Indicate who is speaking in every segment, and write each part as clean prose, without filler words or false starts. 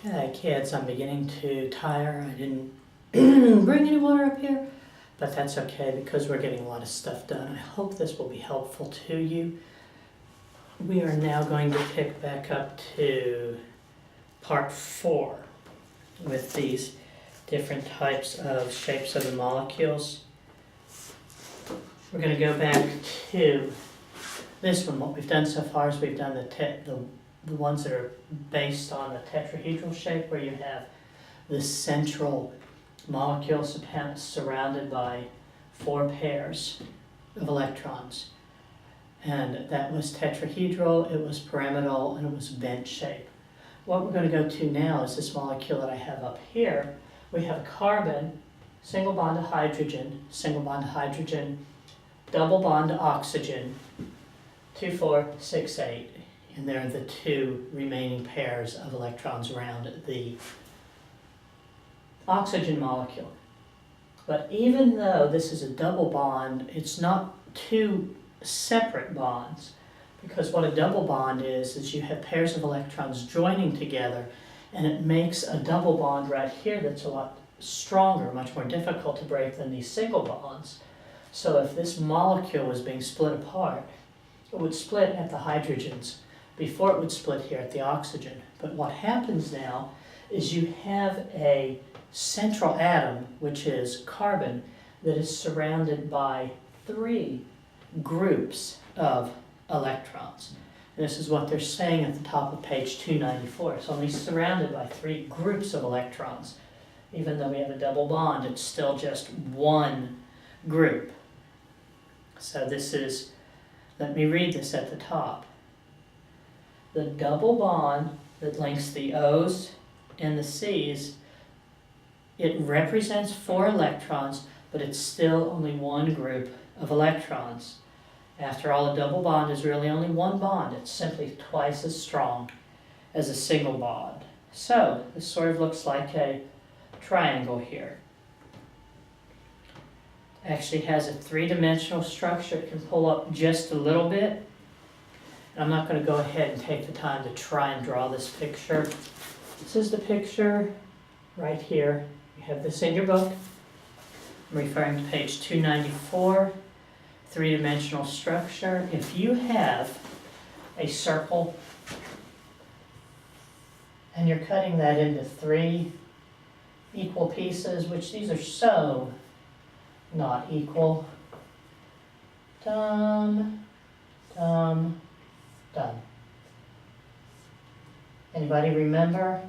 Speaker 1: Okay, kids, I'm beginning to tire. I didn't bring any water up here, but that's okay because we're getting a lot of stuff done. I hope this will be helpful to you. We are now going to pick back up to part 4 with these different types of shapes of the molecules. We're going to go back to this one. What we've done so far is we've done the ones that are based on the tetrahedral shape, where you have the central molecule surrounded by 4 pairs of electrons. And that was tetrahedral, it was pyramidal, and it was bent shape. What we're going to go to now is this molecule that I have up here. We have carbon, single bond to hydrogen, single bond to hydrogen, double bond to oxygen, 2, 4, 6, 8. And they're the 2 remaining pairs of electrons around the oxygen molecule. But even though this is a double bond, it's not 2 separate bonds, because what a double bond is you have pairs of electrons joining together, and it makes a double bond right here that's a lot stronger, much more difficult to break than these single bonds. So if this molecule was being split apart, it would split at the hydrogens before it would split here at the oxygen. But what happens now is you have a central atom, which is carbon, that is surrounded by 3 groups of electrons. And this is what they're saying at the top of page 294. It's only surrounded by 3 groups of electrons. Even though we have a double bond, it's still just 1 group. So this is, let me read this at the top. The double bond that links the O's and the C's, it represents 4 electrons, but it's still only 1 group of electrons. After all, a double bond is really only 1 bond. It's simply twice as strong as a single bond. So this sort of looks like a triangle here. It actually has a 3-dimensional structure. It can pull up just a little bit. And I'm not going to go ahead and take the time to try and draw this picture. This is the picture right here. You have this in your book. I'm referring to page 294, 3-dimensional structure. If you have a circle and you're cutting that into 3 equal pieces, which these are so not equal. Done. Anybody remember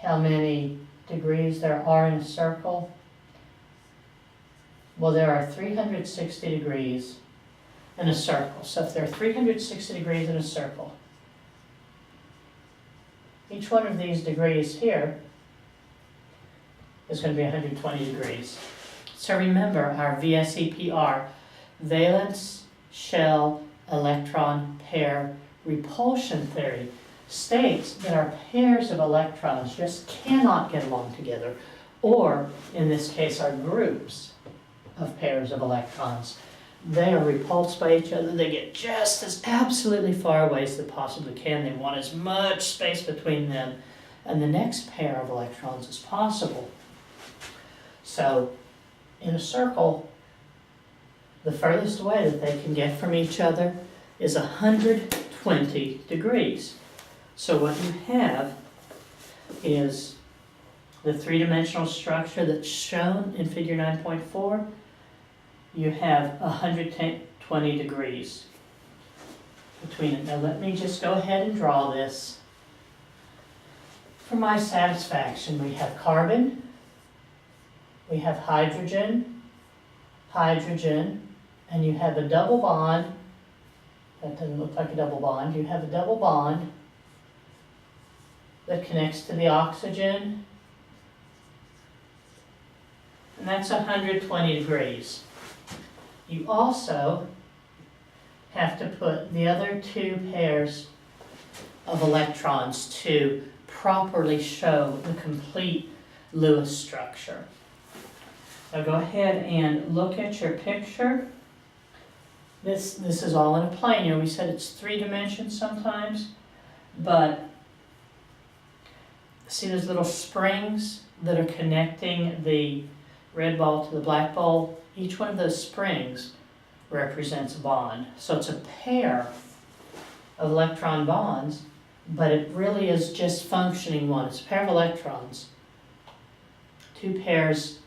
Speaker 1: how many degrees there are in a circle? Well, there are 360 degrees in a circle. So if there are 360 degrees in a circle, each one of these degrees here is going to be 120 degrees. So remember our VSEPR, valence shell electron pair repulsion theory, states that our pairs of electrons just cannot get along together, or in this case our groups of pairs of electrons. They are repulsed by each other. They get just as absolutely far away as they possibly can. They want as much space between them and the next pair of electrons as possible. So in a circle, the furthest away that they can get from each other is 120 degrees. So what you have is the 3-dimensional structure that's shown in figure 9.4. You have 120 degrees between it. Now let me just go ahead and draw this for my satisfaction. We have carbon, we have hydrogen, and you have a double bond. That doesn't look like a double bond. You have a double bond that connects to the oxygen, and that's 120 degrees. You also have to put the other 2 pairs of electrons to properly show the complete Lewis structure. Now go ahead and look at your picture. This is all in a plane. You know, we said it's 3 dimensions sometimes, but see those little springs that are connecting the red ball to the black ball? Each one of those springs represents a bond. So it's a pair of electron bonds, but it really is just functioning one. It's a pair of electrons, two pairs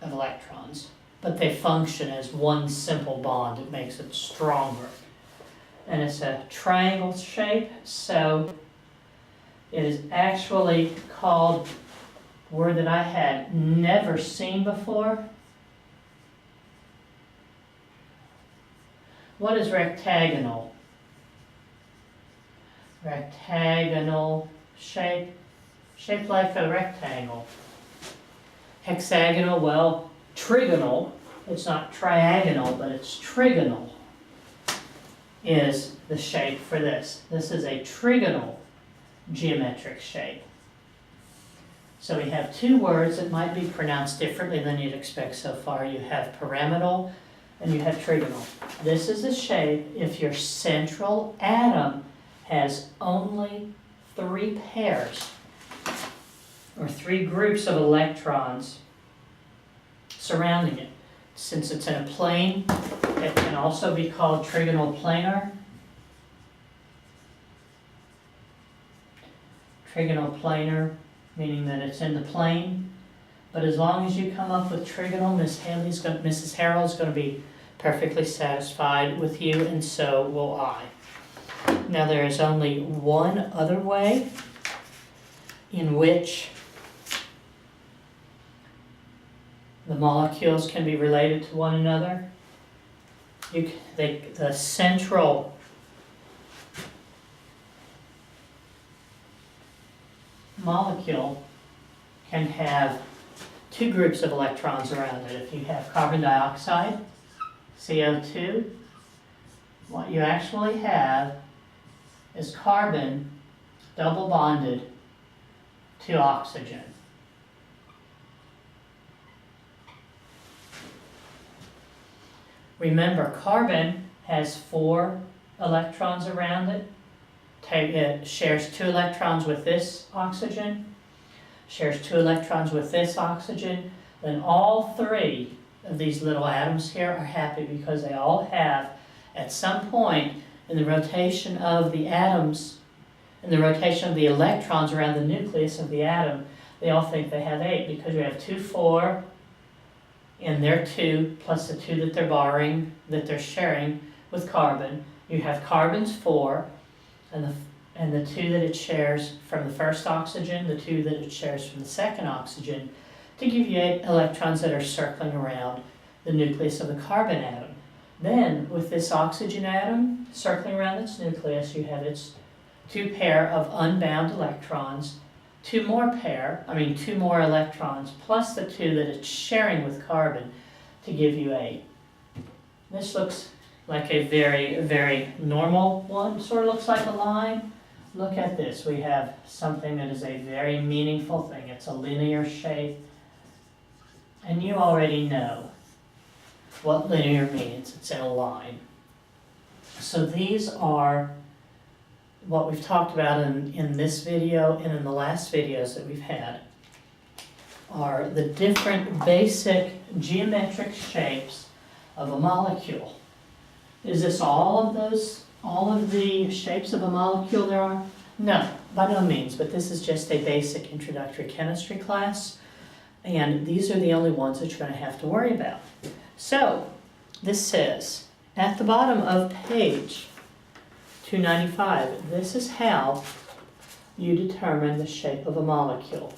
Speaker 1: of electrons, but they function as one simple bond. It makes it stronger. And it's a triangle shape, so it is actually called a word that I had never seen before. What is rectagonal? Rectagonal shape, shaped like a rectangle. Hexagonal, well, trigonal, it's not triagonal, but it's trigonal, is the shape for this. This is a trigonal geometric shape. So we have two words that might be pronounced differently than you'd expect so far. You have pyramidal and you have trigonal. This is a shape if your central atom has only three pairs or three groups of electrons surrounding it. Since it's in a plane, it can also be called trigonal planar. Trigonal planar, meaning that it's in the plane. But as long as you come up with trigonal, Mrs. Harrell's going to be perfectly satisfied with you, and so will I. Now there is only one other way in which the molecules can be related to one another. The central molecule can have two groups of electrons around it. If you have carbon dioxide, CO2, what you actually have is carbon double bonded to oxygen. Remember, carbon has 4 electrons around it. It shares 2 electrons with this oxygen, shares 2 electrons with this oxygen. Then all 3 of these little atoms here are happy because they all have, at some point in the rotation of the atoms, in the rotation of the electrons around the nucleus of the atom, they all think they have 8 because you have 2, 4, and their 2 plus the 2 that they're borrowing, that they're sharing with carbon. You have carbon's 4, and the 2 that it shares from the first oxygen, the 2 that it shares from the second oxygen, to give you 8 electrons that are circling around the nucleus of the carbon atom. Then, with this oxygen atom circling around its nucleus, you have its 2 pair of unbound electrons, 2 more electrons, plus the 2 that it's sharing with carbon to give you 8. This looks like a very, very normal one. Sort of looks like a line. Look at this. We have something that is a very meaningful thing. It's a linear shape. And you already know what linear means. It's in a line. So these are what we've talked about in this video and in the last videos that we've had, are the different basic geometric shapes of a molecule. Is this all of the shapes of a molecule there are? No, by no means, but this is just a basic introductory chemistry class, and these are the only ones that you're going to have to worry about. So, this says, at the bottom of page 295, this is how you determine the shape of a molecule.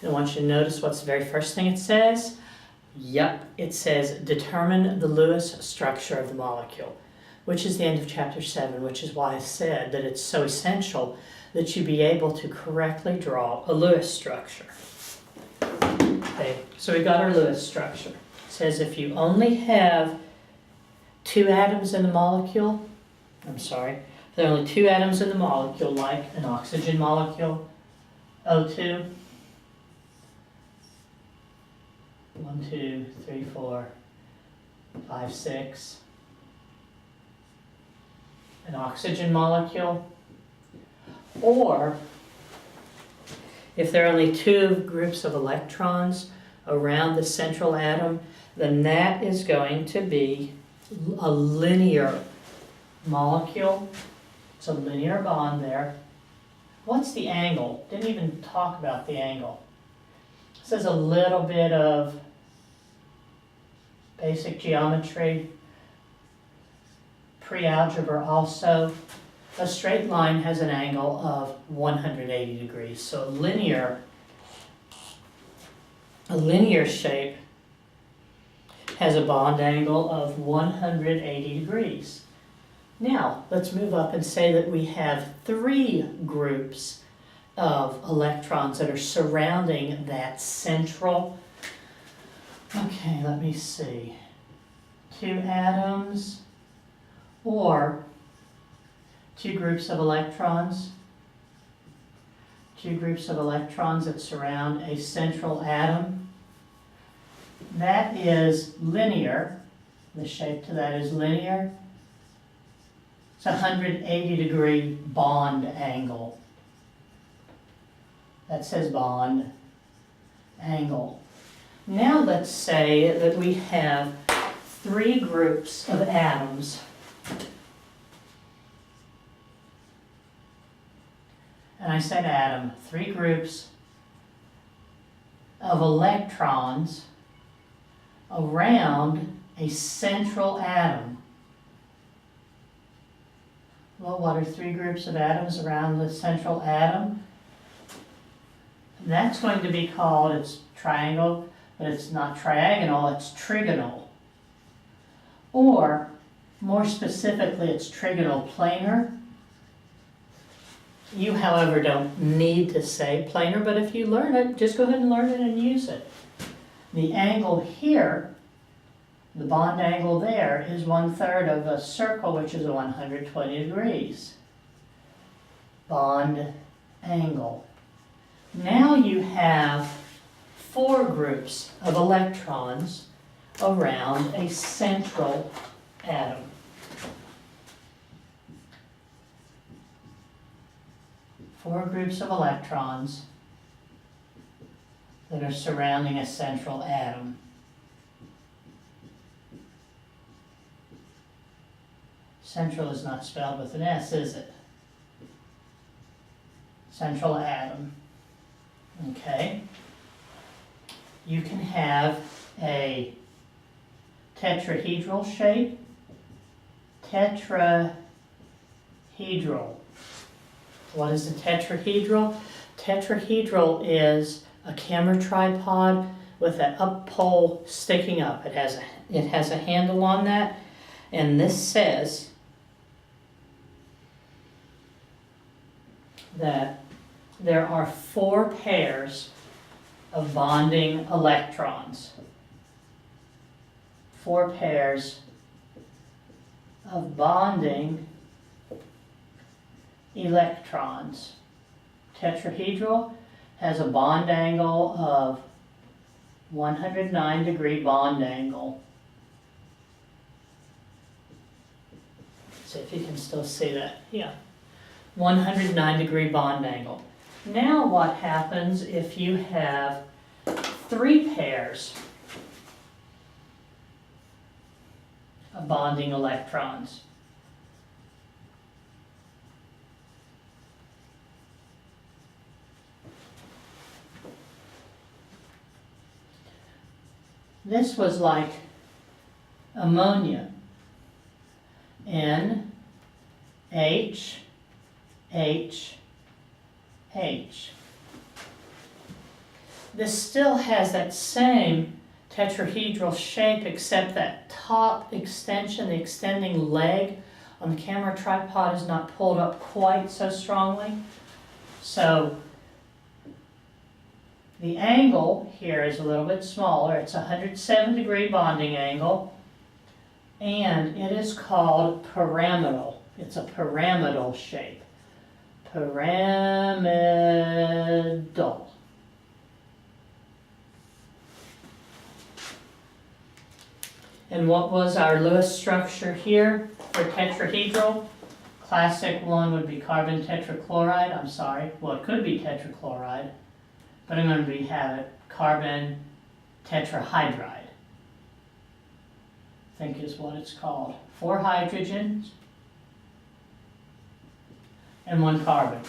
Speaker 1: And I want you to notice what's the very first thing it says. Yep, it says determine the Lewis structure of the molecule, which is the end of chapter 7, which is why I said that it's so essential that you be able to correctly draw a Lewis structure. Okay, so we got our Lewis structure. It says if you only have 2 atoms in the molecule, if there are only 2 atoms in the molecule, like an oxygen molecule, O2, 1, 2, 3, 4, 5, 6, an oxygen molecule, or If there are only two groups of electrons around the central atom, then that is going to be a linear molecule. It's a linear bond there. What's the angle? Didn't even talk about the angle. This is a little bit of basic geometry, pre-algebra also. A straight line has an angle of 180 degrees. So a linear shape has a bond angle of 180 degrees. Now, let's move up and say that we have three groups of electrons that are surrounding that central. Okay, let me see. Two atoms or two groups of electrons. Two groups of electrons that surround a central atom. That is linear. The shape to that is linear. It's a 180-degree bond angle. That says bond angle. Now let's say that we have three groups of atoms. And I said atom, three groups of electrons around a central atom. Well, what are three groups of atoms around the central atom? That's going to be called, it's triangle, but it's not triagonal, it's trigonal. Or, more specifically, it's trigonal planar. You, however, don't need to say planar, but if you learn it, just go ahead and learn it and use it. The angle here, the bond angle there, is 1/3 of a circle, which is 120 degrees. Bond angle. Now you have four groups of electrons around a central atom. Four groups of electrons that are surrounding a central atom. Central is not spelled with an S, is it? Central atom. Okay. You can have a tetrahedral shape. Tetrahedral. What is a tetrahedral? Tetrahedral is a camera tripod with an up pole sticking up. It has a handle on that, and this says that there are four pairs of bonding electrons. Four pairs of bonding electrons. Tetrahedral has a bond angle of 109-degree bond angle. See if you can still see that. Yeah. 109-degree bond angle. Now what happens if you have three pairs of bonding electrons? This was like ammonia. N, H, H, H. This still has that same tetrahedral shape, except that top extension, the extending leg on the camera tripod is not pulled up quite so strongly. So the angle here is a little bit smaller. It's a 107-degree bonding angle, and it is called pyramidal. It's a pyramidal shape. Pyramidal. And what was our Lewis structure here for tetrahedral? Classic one would be carbon tetrachloride. I'm sorry. Well, it could be tetrachloride. but I'm going to have it carbon tetrahydride, I think is what it's called. 4 hydrogens and 1 carbon.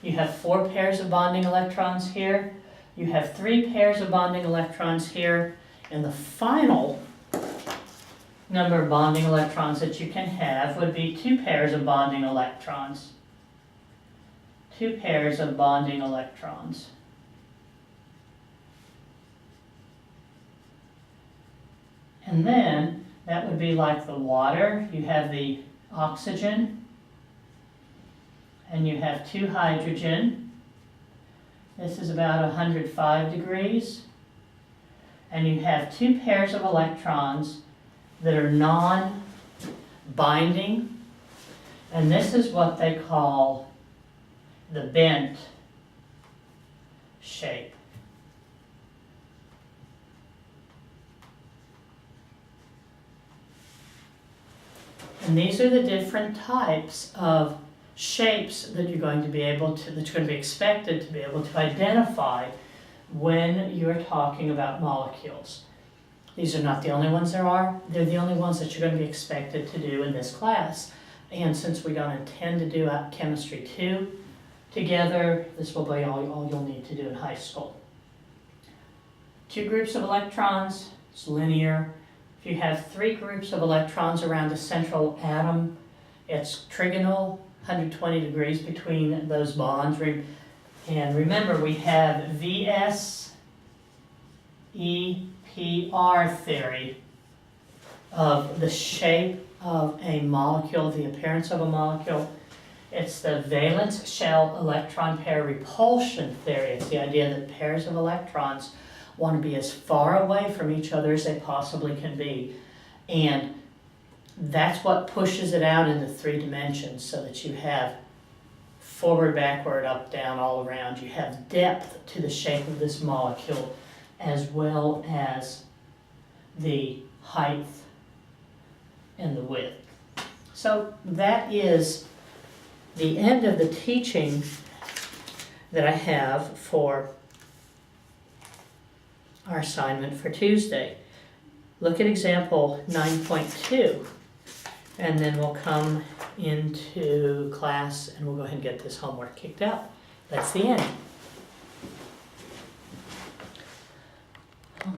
Speaker 1: You have 4 pairs of bonding electrons here. You have 3 pairs of bonding electrons here. And the final number of bonding electrons that you can have would be 2 pairs of bonding electrons. 2 pairs of bonding electrons. And then that would be like the water. You have the oxygen, and you have 2 hydrogen. This is about 105 degrees. And you have 2 pairs of electrons that are non-binding. And this is what they call the bent shape. And these are the different types of shapes that you're going to be able to, that you're going to be expected to be able to identify when you're talking about molecules. These are not the only ones there are. They're the only ones that you're going to be expected to do in this class. And since we don't intend to do chemistry 2 together, this will be all you'll need to do in high school. 2 groups of electrons, it's linear. If you have 3 groups of electrons around a central atom, it's trigonal, 120 degrees between those bonds. And remember, we have VSEPR theory of the shape of a molecule, the appearance of a molecule. It's the valence shell electron pair repulsion theory. It's the idea that pairs of electrons want to be as far away from each other as they possibly can be. And that's what pushes it out into 3 dimensions, so that you have forward, backward, up, down, all around. You have depth to the shape of this molecule, as well as the height and the width. So that is the end of the teaching that I have for our assignment for Tuesday. Look at example 9.2, and then we'll come into class and we'll go ahead and get this homework kicked out. That's the end.